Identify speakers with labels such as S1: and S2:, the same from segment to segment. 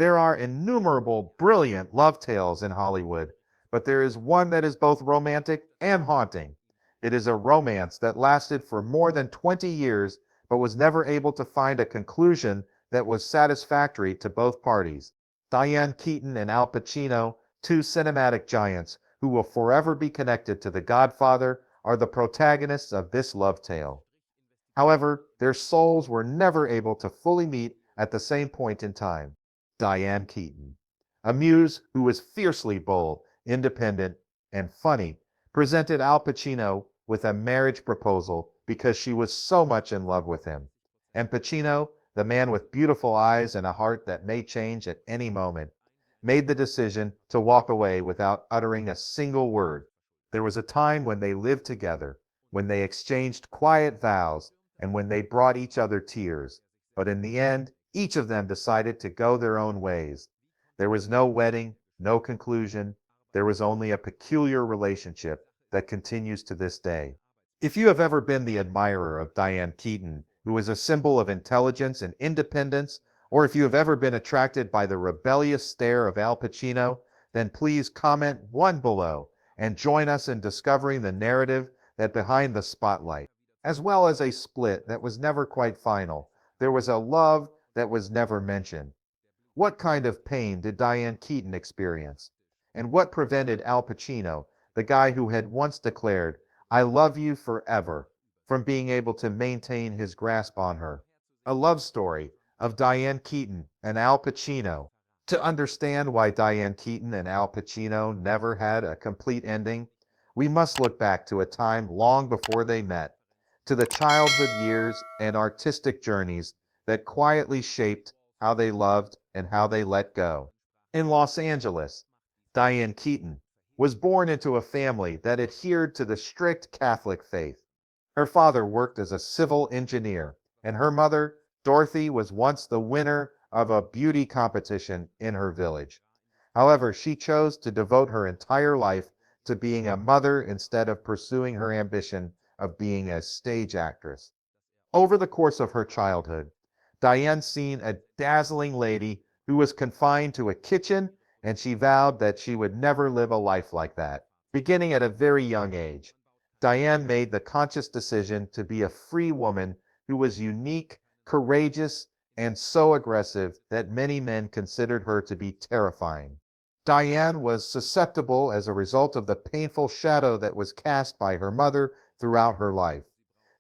S1: There are innumerable brilliant love tales in Hollywood, but there is one that is both romantic and haunting. It is a romance that lasted for more than 20 years, but was never able to find a conclusion that was satisfactory to both parties. Diane Keaton and Al Pacino, two cinematic giants who will forever be connected to The Godfather, are the protagonists of this love tale. However, their souls were never able to fully meet at the same point in time. Diane Keaton, a muse who was fiercely bold, independent, and funny, presented Al Pacino with a marriage proposal because she was so much in love with him. And Pacino, the man with beautiful eyes and a heart that may change at any moment, made the decision to walk away without uttering a single word. There was a time when they lived together, when they exchanged quiet vows, and when they brought each other tears. But in the end, each of them decided to go their own ways. There was no wedding, no conclusion. There was only a peculiar relationship that continues to this day. If you have ever been the admirer of Diane Keaton, who is a symbol of intelligence and independence, or if you have ever been attracted by the rebellious stare of Al Pacino, then please comment 1 below and join us in discovering the narrative that behind the spotlight, as well as a split that was never quite final. There was a love that was never mentioned. What kind of pain did Diane Keaton experience? And what prevented Al Pacino, the guy who had once declared, "I love you forever," from being able to maintain his grasp on her? A love story of Diane Keaton and Al Pacino. To understand why Diane Keaton and Al Pacino never had a complete ending, we must look back to a time long before they met, to the childhood years and artistic journeys that quietly shaped how they loved and how they let go. In Los Angeles, Diane Keaton was born into a family that adhered to the strict Catholic faith. Her father worked as a civil engineer, and her mother, Dorothy, was once the winner of a beauty competition in her village. However, she chose to devote her entire life to being a mother instead of pursuing her ambition of being a stage actress. Over the course of her childhood, Diane seen a dazzling lady who was confined to a kitchen, and she vowed that she would never live a life like that. Beginning at a very young age, Diane made the conscious decision to be a free woman who was unique, courageous, and so aggressive that many men considered her to be terrifying. Diane was susceptible as a result of the painful shadow that was cast by her mother throughout her life.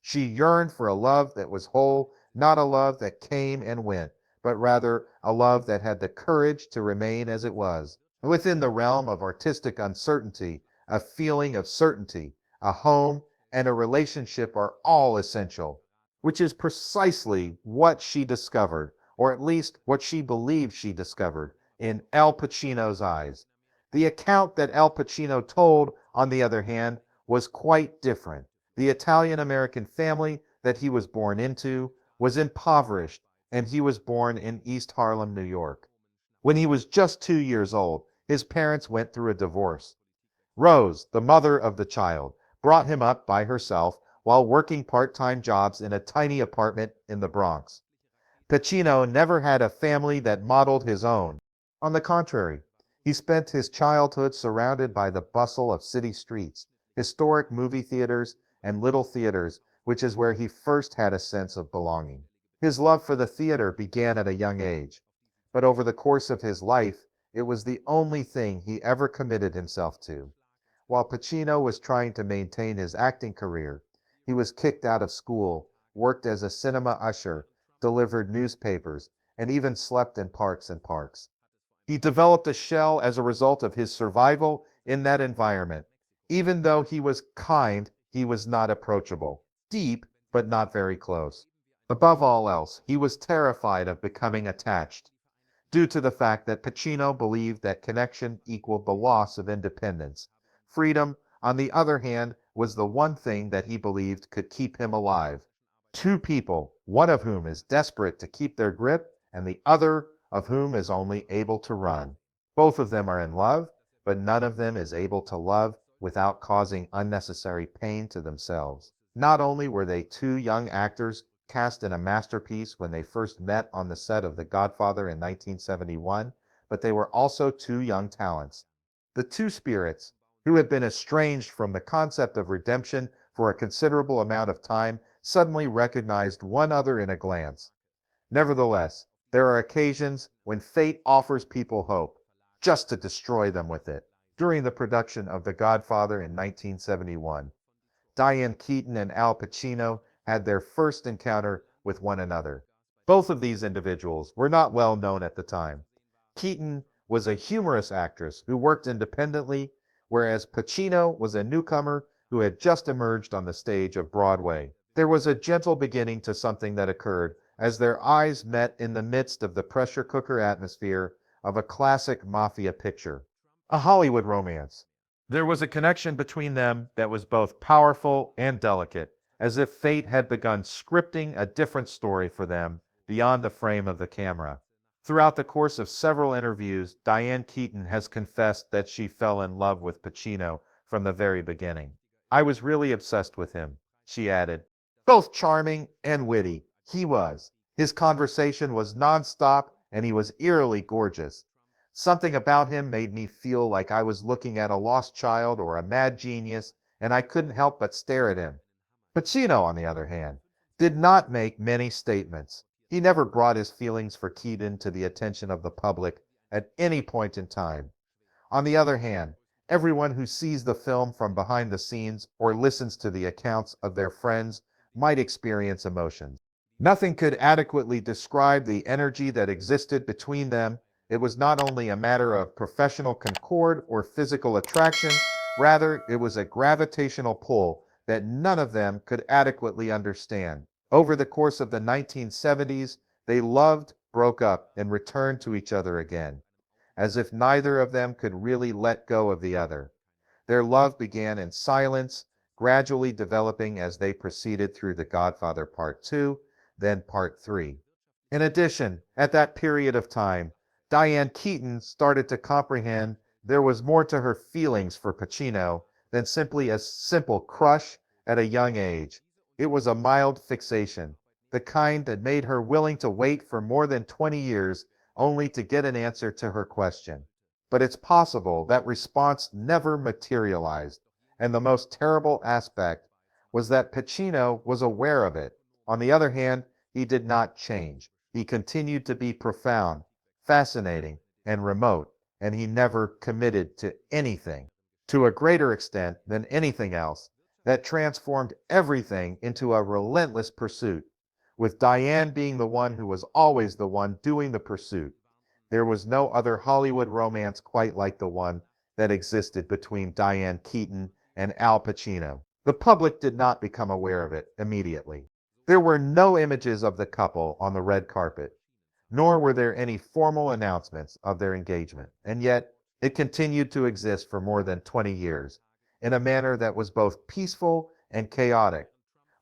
S1: She yearned for a love that was whole, not a love that came and went, but rather a love that had the courage to remain as it was. Within the realm of artistic uncertainty, a feeling of certainty, a home, and a relationship are all essential, which is precisely what she discovered, or at least what she believed she discovered, in Al Pacino's eyes. The account that Al Pacino told, on the other hand, was quite different. The Italian-American family that he was born into was impoverished, and he was born in East Harlem, New York. When he was just 2 years old, his parents went through a divorce. Rose, the mother of the child, brought him up by herself while working part-time jobs in a tiny apartment in the Bronx. Pacino never had a family that modeled his own. On the contrary, he spent his childhood surrounded by the bustle of city streets, historic movie theaters, and little theaters, which is where he first had a sense of belonging. His love for the theater began at a young age, but over the course of his life, it was the only thing he ever committed himself to. While Pacino was trying to maintain his acting career, he was kicked out of school, worked as a cinema usher, delivered newspapers, and even slept in parks and parks. He developed a shell as a result of his survival in that environment. Even though he was kind, he was not approachable. Deep, but not very close. Above all else, he was terrified of becoming attached, due to the fact that Pacino believed that connection equaled the loss of independence. Freedom, on the other hand, was the one thing that he believed could keep him alive. Two people, one of whom is desperate to keep their grip, and the other of whom is only able to run. Both of them are in love, but none of them is able to love without causing unnecessary pain to themselves. Not only were they two young actors cast in a masterpiece when they first met on the set of The Godfather in 1971, but they were also two young talents. The two spirits, who had been estranged from the concept of redemption for a considerable amount of time, suddenly recognized one another in a glance. Nevertheless, there are occasions when fate offers people hope, just to destroy them with it. During the production of The Godfather in 1971, Diane Keaton and Al Pacino had their first encounter with one another. Both of these individuals were not well known at the time. Keaton was a humorous actress who worked independently, whereas Pacino was a newcomer who had just emerged on the stage of Broadway. There was a gentle beginning to something that occurred as their eyes met in the midst of the pressure cooker atmosphere of a classic mafia picture, a Hollywood romance. There was a connection between them that was both powerful and delicate, as if fate had begun scripting a different story for them beyond the frame of the camera. Throughout the course of several interviews, Diane Keaton has confessed that she fell in love with Pacino from the very beginning. "I was really obsessed with him," she added. "Both charming and witty, he was. His conversation was nonstop and he was eerily gorgeous. Something about him made me feel like I was looking at a lost child or a mad genius, and I couldn't help but stare at him." Pacino, on the other hand, did not make many statements. He never brought his feelings for Keaton to the attention of the public at any point in time. On the other hand, everyone who sees the film from behind the scenes or listens to the accounts of their friends might experience emotions. Nothing could adequately describe the energy that existed between them. It was not only a matter of professional concord or physical attraction, rather, it was a gravitational pull that none of them could adequately understand. Over the course of the 1970s, they loved, broke up, and returned to each other again, as if neither of them could really let go of the other. Their love began in silence, gradually developing as they proceeded through The Godfather Part 2, then Part 3. In addition, at that period of time, Diane Keaton started to comprehend there was more to her feelings for Pacino than simply a simple crush at a young age. It was a mild fixation, the kind that made her willing to wait for more than 20 years only to get an answer to her question. But it's possible that response never materialized, and the most terrible aspect was that Pacino was aware of it. On the other hand, he did not change. He continued to be profound, fascinating, and remote, and he never committed to anything, to a greater extent than anything else, that transformed everything into a relentless pursuit, with Diane being the one who was always the one doing the pursuit. There was no other Hollywood romance quite like the one that existed between Diane Keaton and Al Pacino. The public did not become aware of it immediately. There were no images of the couple on the red carpet, nor were there any formal announcements of their engagement, and yet it continued to exist for more than 20 years, in a manner that was both peaceful and chaotic,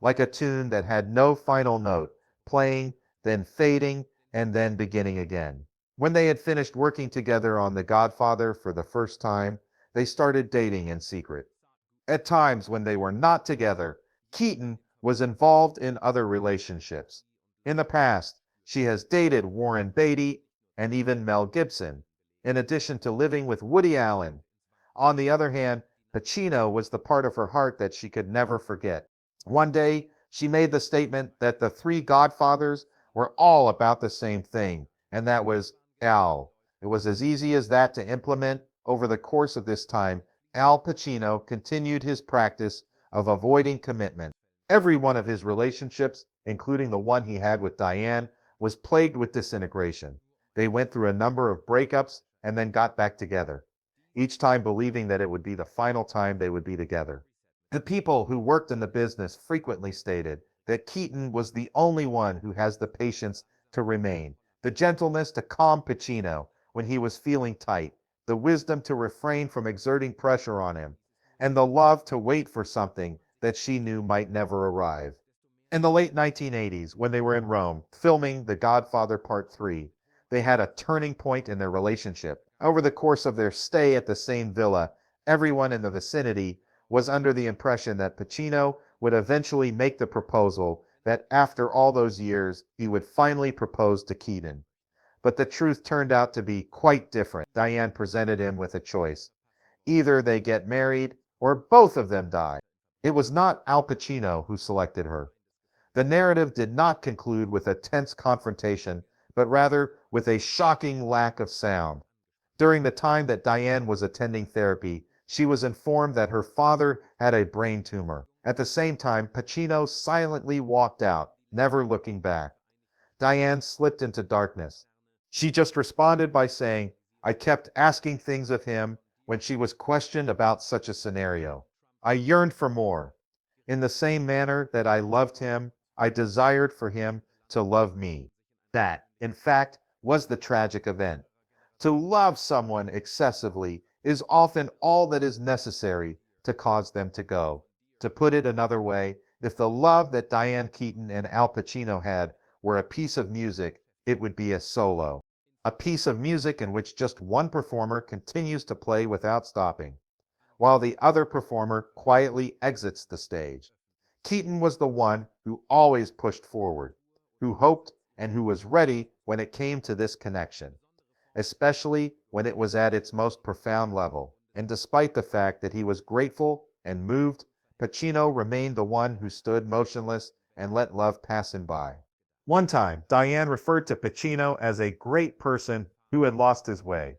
S1: like a tune that had no final note, playing, then fading, and then beginning again. When they had finished working together on The Godfather for the first time, they started dating in secret. At times when they were not together, Keaton was involved in other relationships. In the past, she has dated Warren Beatty and even Mel Gibson, in addition to living with Woody Allen. On the other hand, Pacino was the part of her heart that she could never forget. One day, she made the statement that the three Godfathers were all about the same thing, and that was Al. It was as easy as that to implement. Over the course of this time, Al Pacino continued his practice of avoiding commitment. Every one of his relationships, including the one he had with Diane, was plagued with disintegration. They went through a number of breakups and then got back together, each time believing that it would be the final time they would be together. The people who worked in the business frequently stated that Keaton was the only one who has the patience to remain, the gentleness to calm Pacino when he was feeling tight, the wisdom to refrain from exerting pressure on him, and the love to wait for something that she knew might never arrive. In the late 1980s, when they were in Rome filming The Godfather Part 3, they had a turning point in their relationship. Over the course of their stay at the same villa, everyone in the vicinity was under the impression that Pacino would eventually make the proposal that after all those years, he would finally propose to Keaton. But the truth turned out to be quite different. Diane presented him with a choice. Either they get married or both of them die. It was not Al Pacino who selected her. The narrative did not conclude with a tense confrontation, but rather with a shocking lack of sound. During the time that Diane was attending therapy, she was informed that her father had a brain tumor. At the same time, Pacino silently walked out, never looking back. Diane slipped into darkness. She just responded by saying, "I kept asking things of him when she was questioned about such a scenario. I yearned for more. In the same manner that I loved him, I desired for him to love me." That, in fact, was the tragic event. To love someone excessively is often all that is necessary to cause them to go. To put it another way, if the love that Diane Keaton and Al Pacino had were a piece of music, it would be a solo. A piece of music in which just one performer continues to play without stopping, while the other performer quietly exits the stage. Keaton was the one who always pushed forward, who hoped and who was ready when it came to this connection, especially when it was at its most profound level. And despite the fact that he was grateful and moved, Pacino remained the one who stood motionless and let love pass him by. One time, Diane referred to Pacino as a great person who had lost his way,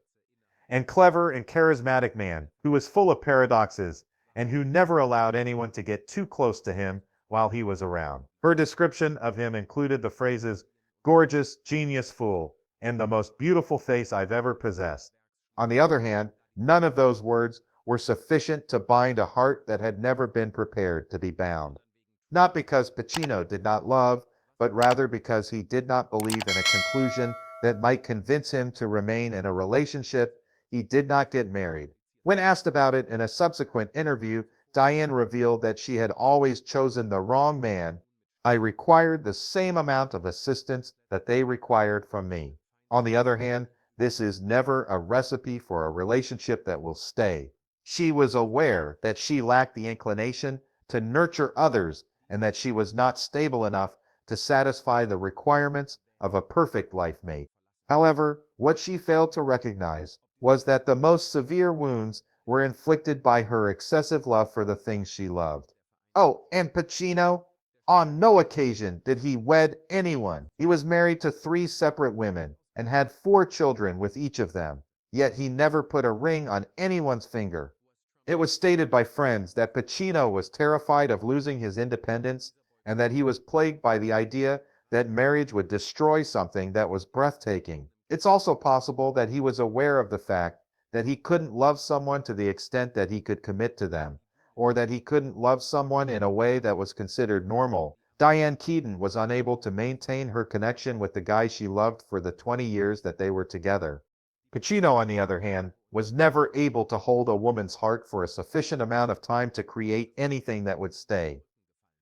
S1: and clever and charismatic man who was full of paradoxes and who never allowed anyone to get too close to him while he was around. Her description of him included the phrases gorgeous, genius, fool, and the most beautiful face I've ever possessed. On the other hand, none of those words were sufficient to bind a heart that had never been prepared to be bound. Not because Pacino did not love, but rather because he did not believe in a conclusion that might convince him to remain in a relationship. He did not get married. When asked about it in a subsequent interview, Diane revealed that she had always chosen the wrong man. "I required the same amount of assistance that they required from me." On the other hand, this is never a recipe for a relationship that will stay. She was aware that she lacked the inclination to nurture others and that she was not stable enough to satisfy the requirements of a perfect life mate. However, what she failed to recognize was that the most severe wounds were inflicted by her excessive love for the things she loved. Oh, and Pacino? On no occasion did he wed anyone. He was married to 3 separate women and had 4 children with each of them, yet he never put a ring on anyone's finger. It was stated by friends that Pacino was terrified of losing his independence and that he was plagued by the idea that marriage would destroy something that was breathtaking. It's also possible that he was aware of the fact that he couldn't love someone to the extent that he could commit to them, or that he couldn't love someone in a way that was considered normal. Diane Keaton was unable to maintain her connection with the guy she loved for the 20 years that they were together. Pacino, on the other hand, was never able to hold a woman's heart for a sufficient amount of time to create anything that would stay.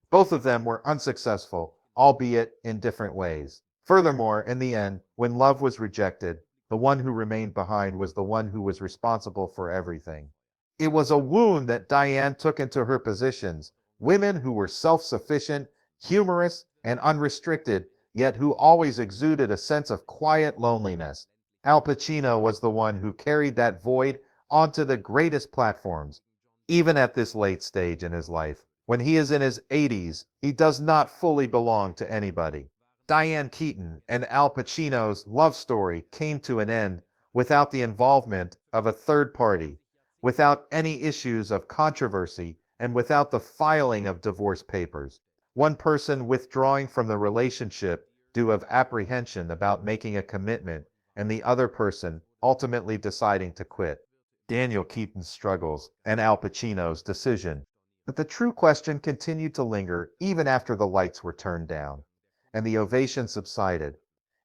S1: Both of them were unsuccessful, albeit in different ways. Furthermore, in the end, when love was rejected, the one who remained behind was the one who was responsible for everything. It was a wound that Diane took into her positions. Women who were self-sufficient, humorous, and unrestricted, yet who always exuded a sense of quiet loneliness. Al Pacino was the one who carried that void onto the greatest platforms. Even at this late stage in his life, when he is in his 80s, he does not fully belong to anybody. Diane Keaton and Al Pacino's love story came to an end without the involvement of a third party, without any issues of controversy, and without the filing of divorce papers. One person withdrawing from the relationship due of apprehension about making a commitment, and the other person ultimately deciding to quit. Daniel Keaton's struggles and Al Pacino's decision. But the true question continued to linger even after the lights were turned down and the ovation subsided.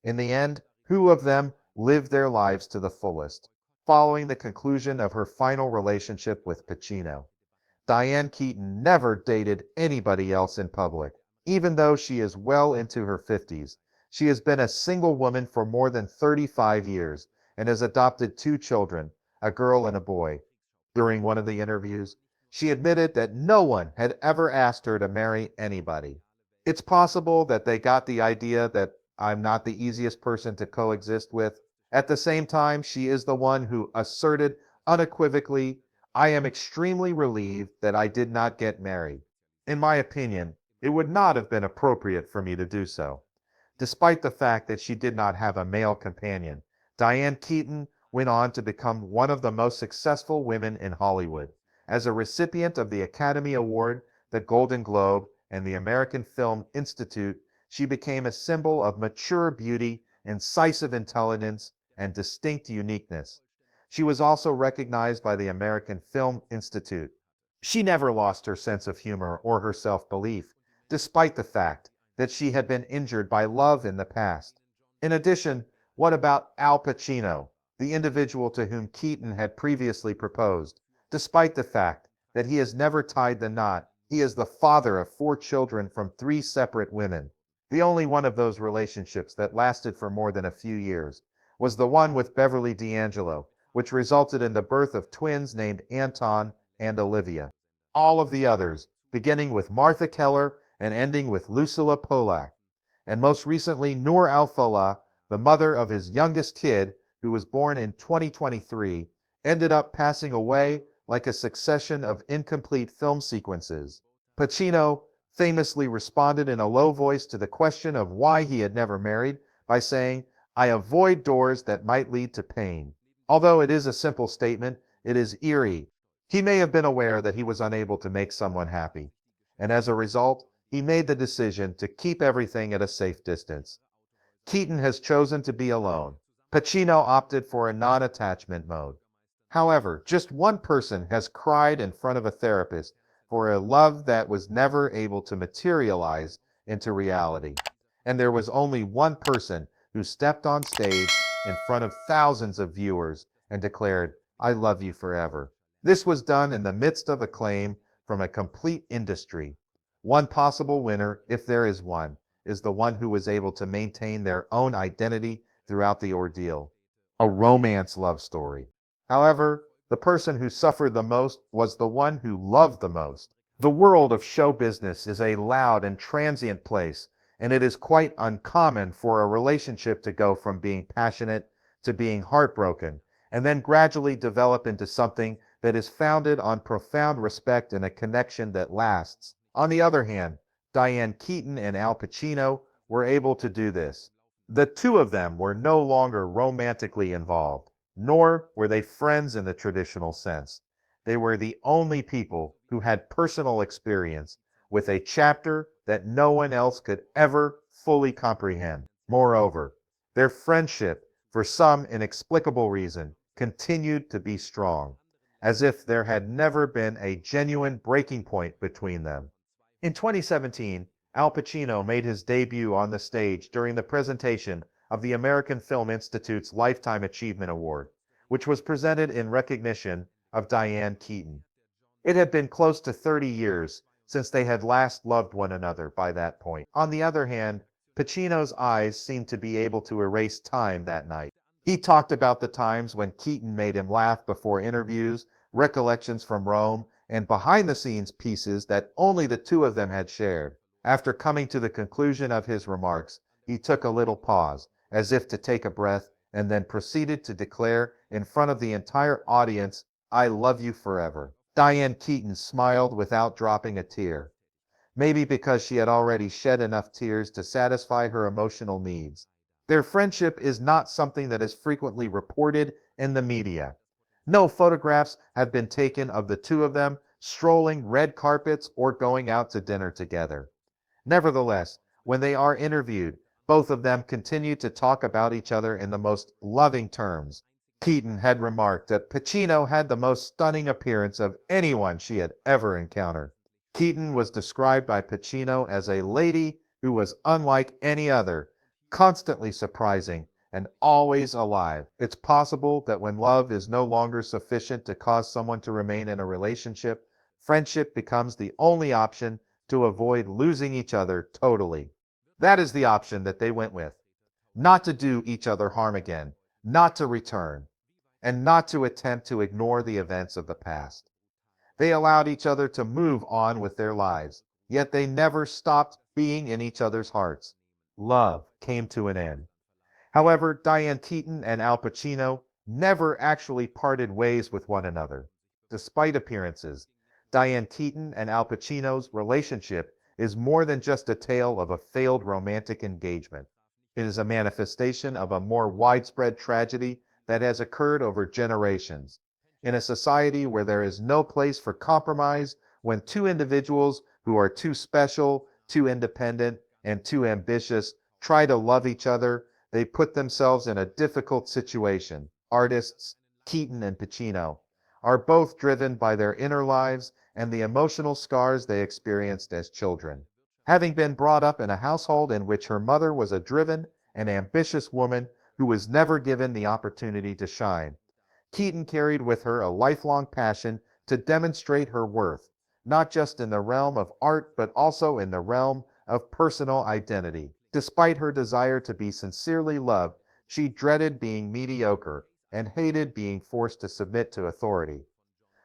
S1: In the end, who of them lived their lives to the fullest? Following the conclusion of her final relationship with Pacino, Diane Keaton never dated anybody else in public. Even though she is well into her 50s, she has been a single woman for more than 35 years and has adopted 2 children, a girl and a boy. During one of the interviews, she admitted that no one had ever asked her to marry anybody. It's possible that they got the idea that I'm not the easiest person to coexist with. At the same time, she is the one who asserted unequivocally, I am extremely relieved that I did not get married. In my opinion, it would not have been appropriate for me to do so. Despite the fact that she did not have a male companion, Diane Keaton went on to become one of the most successful women in Hollywood. As a recipient of the Academy Award, the Golden Globe, and the American Film Institute, she became a symbol of mature beauty, incisive intelligence, and distinct uniqueness. She was also recognized by the American Film Institute. She never lost her sense of humor or her self-belief, despite the fact that she had been injured by love in the past. In addition, what about Al Pacino, the individual to whom Keaton had previously proposed? Despite the fact that he has never tied the knot, he is the father of 4 children from 3 separate women. The only one of those relationships that lasted for more than a few years was the one with Beverly D'Angelo, which resulted in the birth of twins named Anton and Olivia. All of the others, beginning with Martha Keller and ending with Lucilla Polak, and most recently Noor Al-Fallah, the mother of his youngest kid, who was born in 2023, ended up passing away like a succession of incomplete film sequences. Pacino famously responded in a low voice to the question of why he had never married by saying, I avoid doors that might lead to pain. Although it is a simple statement, it is eerie. He may have been aware that he was unable to make someone happy, and as a result, he made the decision to keep everything at a safe distance. Keaton has chosen to be alone. Pacino opted for a non-attachment mode. However, just one person has cried in front of a therapist for a love that was never able to materialize into reality. And there was only one person who stepped on stage in front of thousands of viewers and declared, I love you forever. This was done in the midst of acclaim from a complete industry. One possible winner, if there is one, is the one who was able to maintain their own identity throughout the ordeal. A romance love story. However, the person who suffered the most was the one who loved the most. The world of show business is a loud and transient place, and it is quite uncommon for a relationship to go from being passionate to being heartbroken, and then gradually develop into something that is founded on profound respect and a connection that lasts. On the other hand, Diane Keaton and Al Pacino were able to do this. The two of them were no longer romantically involved, nor were they friends in the traditional sense. They were the only people who had personal experience with a chapter that no one else could ever fully comprehend. Moreover, their friendship, for some inexplicable reason, continued to be strong, as if there had never been a genuine breaking point between them. In 2017, Al Pacino made his debut on the stage during the presentation of the American Film Institute's Lifetime Achievement Award, which was presented in recognition of Diane Keaton. It had been close to 30 years since they had last loved one another by that point. On the other hand, Pacino's eyes seemed to be able to erase time that night. He talked about the times when Keaton made him laugh before interviews, recollections from Rome, and behind-the-scenes pieces that only the two of them had shared. After coming to the conclusion of his remarks, he took a little pause, as if to take a breath, and then proceeded to declare in front of the entire audience, I love you forever. Diane Keaton smiled without dropping a tear, maybe because she had already shed enough tears to satisfy her emotional needs. Their friendship is not something that is frequently reported in the media. No photographs have been taken of the two of them strolling red carpets or going out to dinner together. Nevertheless, when they are interviewed, both of them continue to talk about each other in the most loving terms. Keaton had remarked that Pacino had the most stunning appearance of anyone she had ever encountered. Keaton was described by Pacino as a lady who was unlike any other, constantly surprising, and always alive. It's possible that when love is no longer sufficient to cause someone to remain in a relationship, friendship becomes the only option to avoid losing each other totally. That is the option that they went with. Not to do each other harm again, not to return, and not to attempt to ignore the events of the past. They allowed each other to move on with their lives. yet they never stopped being in each other's hearts. Love came to an end. However, Diane Keaton and Al Pacino never actually parted ways with one another. Despite appearances, Diane Keaton and Al Pacino's relationship is more than just a tale of a failed romantic engagement. It is a manifestation of a more widespread tragedy that has occurred over generations. In a society where there is no place for compromise, when two individuals who are too special, too independent, and too ambitious try to love each other, they put themselves in a difficult situation. Artists, Keaton and Pacino, are both driven by their inner lives and the emotional scars they experienced as children. Having been brought up in a household in which her mother was a driven and ambitious woman who was never given the opportunity to shine, Keaton carried with her a lifelong passion to demonstrate her worth, not just in the realm of art, but also in the realm of personal identity. Despite her desire to be sincerely loved, she dreaded being mediocre and hated being forced to submit to authority.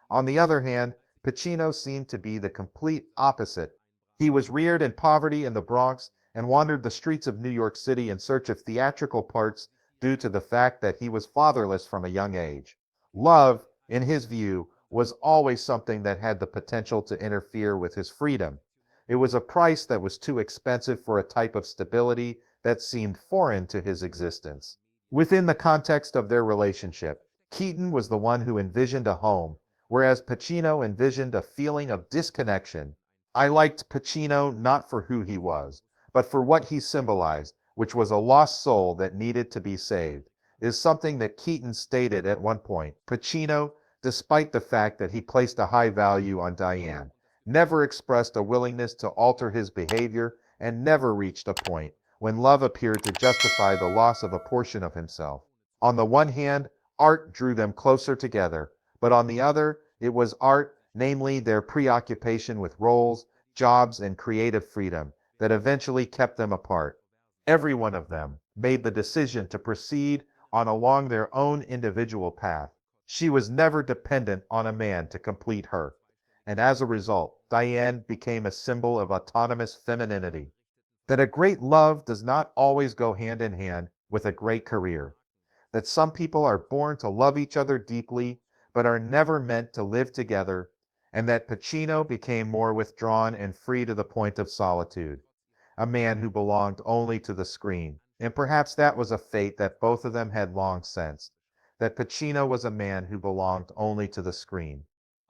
S1: On the other hand, Pacino seemed to be the complete opposite. He was reared in poverty in the Bronx and wandered the streets of New York City in search of theatrical parts due to the fact that he was fatherless from a young age. Love, in his view, was always something that had the potential to interfere with his freedom. It was a price that was too expensive for a type of stability that seemed foreign to his existence. Within the context of their relationship, Keaton was the one who envisioned a home, whereas Pacino envisioned a feeling of disconnection. I liked Pacino not for who he was, but for what he symbolized, which was a lost soul that needed to be saved, is something that Keaton stated at one point. Pacino, despite the fact that he placed a high value on Diane, never expressed a willingness to alter his behavior and never reached a point when love appeared to justify the loss of a portion of himself. On the one hand, art drew them closer together, but on the other, it was art, namely their preoccupation with roles, jobs, and creative freedom, that eventually kept them apart. Every one of them made the decision to proceed on along their own individual path. She was never dependent on a man to complete her, and as a result, Diane became a symbol of autonomous femininity. That a great love does not always go hand in hand with a great career. That some people are born to love each other deeply, but are never meant to live together, and that Pacino became more withdrawn and free to the point of solitude, a man who belonged only to the screen. And perhaps that was a fate that both of them had long sensed, that Pacino was a man who belonged only to the screen.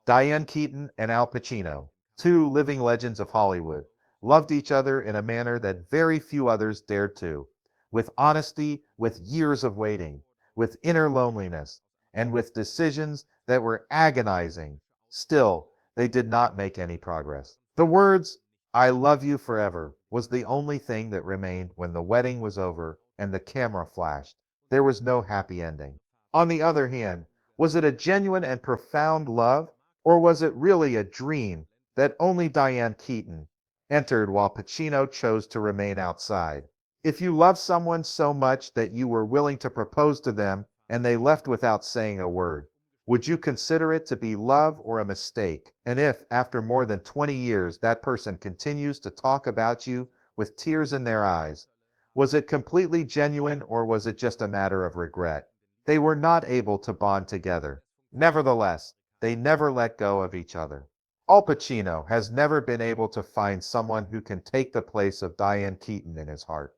S1: Diane Keaton and Al Pacino, two living legends of Hollywood, loved each other in a manner that very few others dared to, with honesty, with years of waiting, with inner loneliness, and with decisions that were agonizing. Still, they did not make any progress. The words, "I love you forever," was the only thing that remained when the wedding was over and the camera flashed. There was no happy ending. On the other hand, was it a genuine and profound love, or was it really a dream that only Diane Keaton entered while Pacino chose to remain outside? If you loved someone so much that you were willing to propose to them and they left without saying a word, would you consider it to be love or a mistake? And if, after more than 20 years, that person continues to talk about you with tears in their eyes, was it completely genuine or was it just a matter of regret? They were not able to bond together. Nevertheless, they never let go of each other. Al Pacino has never been able to find someone who can take the place of Diane Keaton in his heart.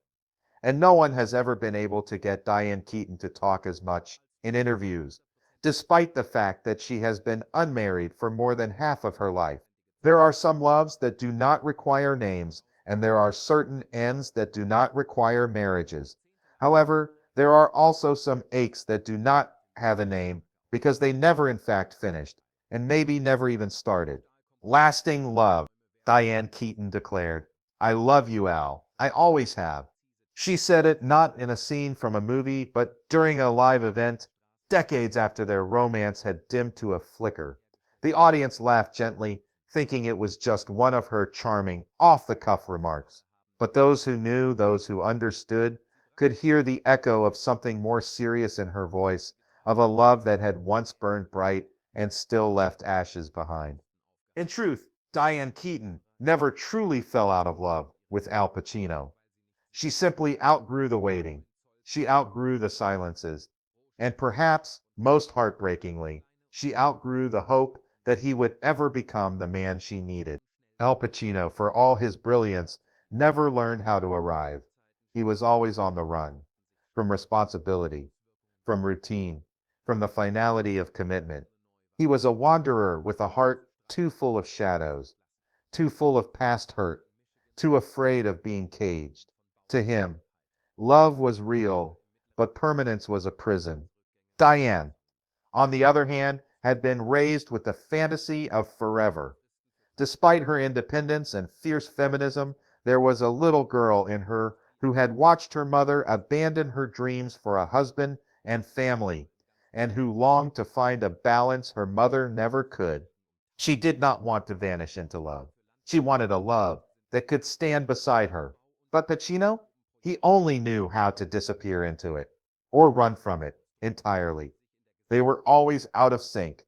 S1: And no one has ever been able to get Diane Keaton to talk as much in interviews, despite the fact that she has been unmarried for more than half of her life. There are some loves that do not require names, and there are certain ends that do not require marriages. However, there are also some aches that do not have a name because they never in fact finished, and maybe never even started. Lasting love, Diane Keaton declared. "I love you, Al. I always have." She said it not in a scene from a movie, but during a live event, decades after their romance had dimmed to a flicker. The audience laughed gently, thinking it was just one of her charming, off-the-cuff remarks. But those who knew, those who understood, could hear the echo of something more serious in her voice, of a love that had once burned bright and still left ashes behind. In truth, Diane Keaton never truly fell out of love with Al Pacino. She simply outgrew the waiting. She outgrew the silences. And perhaps, most heartbreakingly, she outgrew the hope that he would ever become the man she needed. Al Pacino, for all his brilliance, never learned how to arrive. He was always on the run from responsibility, from routine, from the finality of commitment. He was a wanderer with a heart too full of shadows, too full of past hurt, too afraid of being caged. To him, love was real, but permanence was a prison. Diane, on the other hand, had been raised with the fantasy of forever. Despite her independence and fierce feminism, there was a little girl in her who had watched her mother abandon her dreams for a husband and family, and who longed to find a balance her mother never could. She did not want to vanish into love. She wanted a love that could stand beside her. But Pacino, he only knew how to disappear into it, or run from it entirely. They were always out of sync.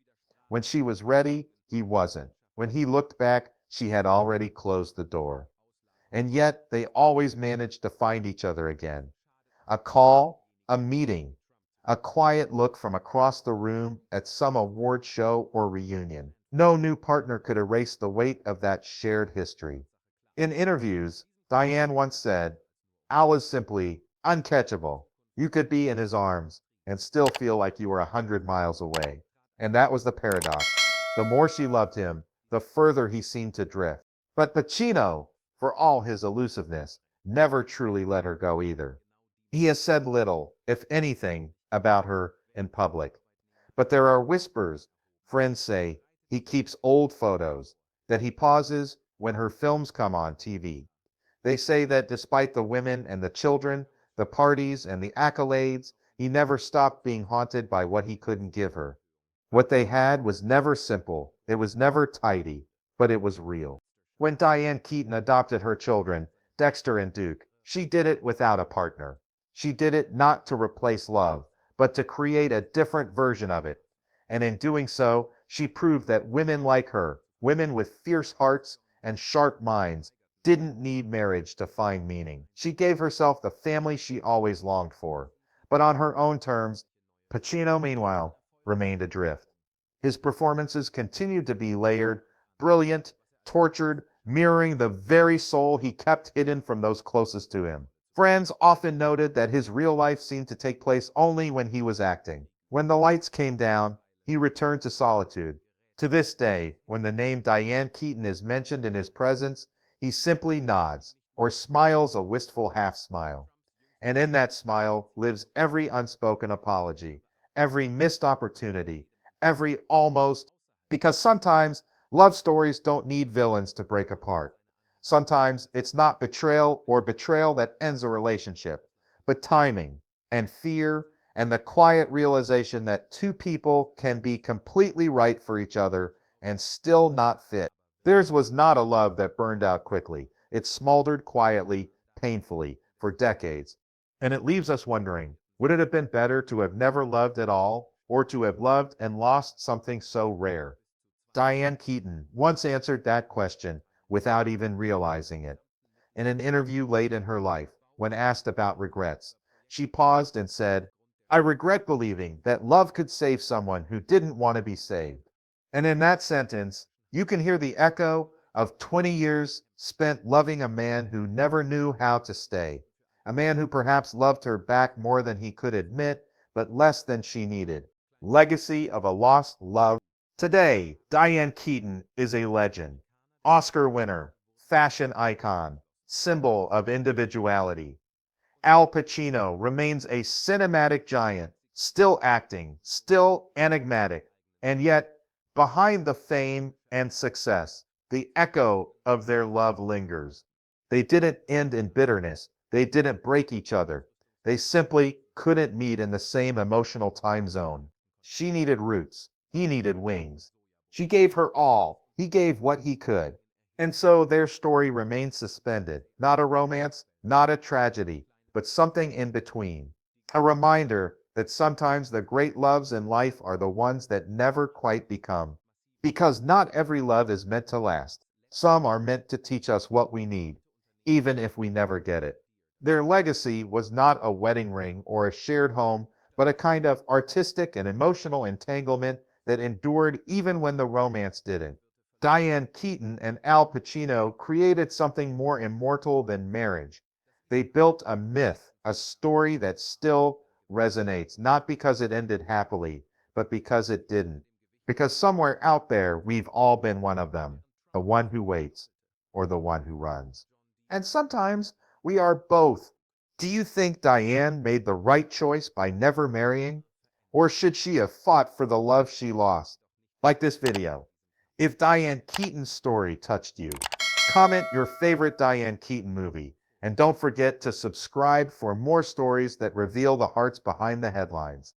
S1: When she was ready, he wasn't. When he looked back, she had already closed the door. And yet they always managed to find each other again. A call, a meeting, a quiet look from across the room at some award show or reunion. No new partner could erase the weight of that shared history. In interviews, Diane once said, Al is simply uncatchable. You could be in his arms and still feel like you were 100 miles away. And that was the paradox. The more she loved him, the further he seemed to drift. But Pacino, for all his elusiveness, never truly let her go either. He has said little, if anything, about her in public. But there are whispers. Friends say he keeps old photos, that he pauses when her films come on TV. They say that despite the women and the children, the parties and the accolades, he never stopped being haunted by what he couldn't give her. What they had was never simple, it was never tidy, but it was real. When Diane Keaton adopted her children, Dexter and Duke, she did it without a partner. She did it not to replace love, but to create a different version of it. And in doing so, she proved that women like her, women with fierce hearts and sharp minds, didn't need marriage to find meaning. She gave herself the family she always longed for, but on her own terms. Pacino, meanwhile, remained adrift. His performances continued to be layered, brilliant, tortured, mirroring the very soul he kept hidden from those closest to him. Friends often noted that his real life seemed to take place only when he was acting. When the lights came down, he returned to solitude. To this day, when the name Diane Keaton is mentioned in his presence, he simply nods or smiles a wistful half smile. And in that smile lives every unspoken apology, every missed opportunity, every almost, because sometimes love stories don't need villains to break apart. Sometimes it's not betrayal or betrayal that ends a relationship, but timing and fear and the quiet realization that two people can be completely right for each other and still not fit. Theirs was not a love that burned out quickly. It smoldered quietly, painfully, for decades. And it leaves us wondering, would it have been better to have never loved at all, or to have loved and lost something so rare? Diane Keaton once answered that question without even realizing it. In an interview late in her life, when asked about regrets, she paused and said, I regret believing that love could save someone who didn't want to be saved. And in that sentence, you can hear the echo of 20 years spent loving a man who never knew how to stay. A man who perhaps loved her back more than he could admit, but less than she needed. Legacy of a lost love. Today, Diane Keaton is a legend. Oscar winner, fashion icon, symbol of individuality. Al Pacino remains a cinematic giant, still acting, still enigmatic, and yet, behind the fame and success, the echo of their love lingers. They didn't end in bitterness. They didn't break each other. They simply couldn't meet in the same emotional time zone. She needed roots. He needed wings. She gave her all. He gave what he could. And so their story remains suspended. Not a romance, not a tragedy, but something in between. A reminder that sometimes the great loves in life are the ones that never quite become. Because not every love is meant to last. Some are meant to teach us what we need, even if we never get it. Their legacy was not a wedding ring or a shared home, but a kind of artistic and emotional entanglement that endured even when the romance didn't. Diane Keaton and Al Pacino created something more immortal than marriage. They built a myth, a story that still resonates, not because it ended happily, but because it didn't. Because somewhere out there, we've all been one of them, the one who waits or the one who runs. And sometimes we are both. Do you think Diane made the right choice by never marrying? Or should she have fought for the love she lost? Like this video. If Diane Keaton's story touched you, comment your favorite Diane Keaton movie. And don't forget to subscribe for more stories that reveal the hearts behind the headlines.